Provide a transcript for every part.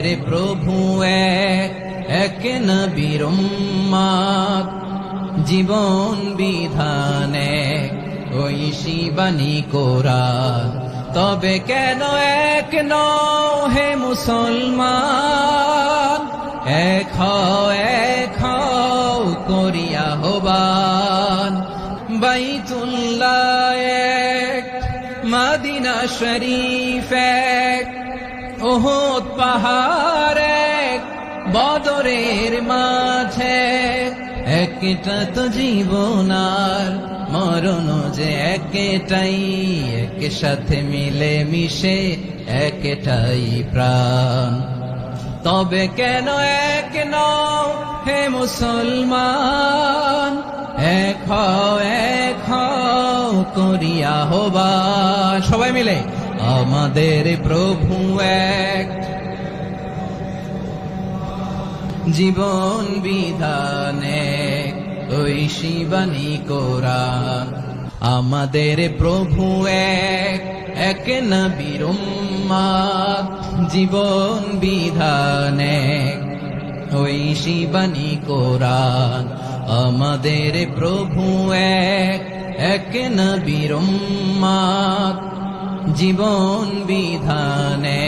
রে প্রভু এক নবীর উম্মত, জীবন বিধানে ঐশী বাণী কোরআন। তবে কেন এক নও হে মুসলমান, এক হও করিয়া আহ্বান। বাইতুল্লাহ এক, মদিনা শরীফ এক, উহুদ পাহাড় এক, বদরের মাঝে একটা তো জীবন আর মরণ যে একটাই, এক সাথে মিলে মিশে একটাই প্রাণ। তবে কেন এক নও হে মুসলমান, এক হও করিয়া আহ্বান। সবাই মিলে আমাদের প্রভু এক, জীবন বিধানে ঐশী বাণী কোরআন। আমাদের প্রভু এক নবীর উম্মত, জীবন বিধানে ঐশী বাণী কোরআন। আমাদের প্রভু এক নবীর উম্মত, জীবন বিধানে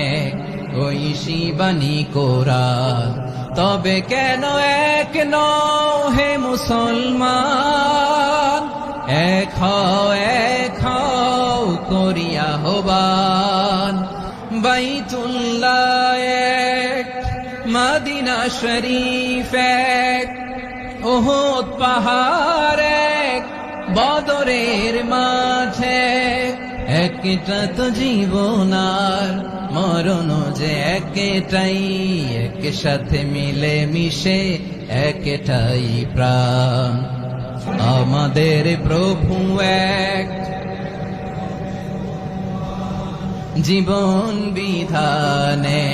ঐশী বাণী কোরআন। তবে কেন এক নও হে মুসলমান, এক হও করিয়া আহ্বান। বাইতুল্লাহ এক, মদিনা শরীফ এক, উহুদ পাহাড় এক, বদরের মাঝে একটা তো জীবন আর মরণ যে একটাই, এক সাথে মিলে মিশে একটাই প্রাণ। আমাদের প্রভু এক, জীবন বিধানে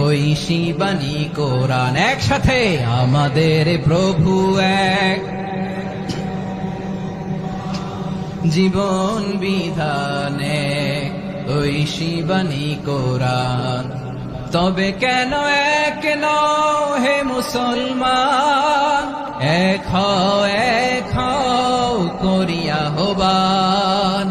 ঐশী বাণী কোরআন। একসাথে আমাদের প্রভু এক, জীবন বিধানে ঐশী বাণী কোরআন। তবে কেন এক নও হে মুসলমান, এক হও করিয়া আহ্বান।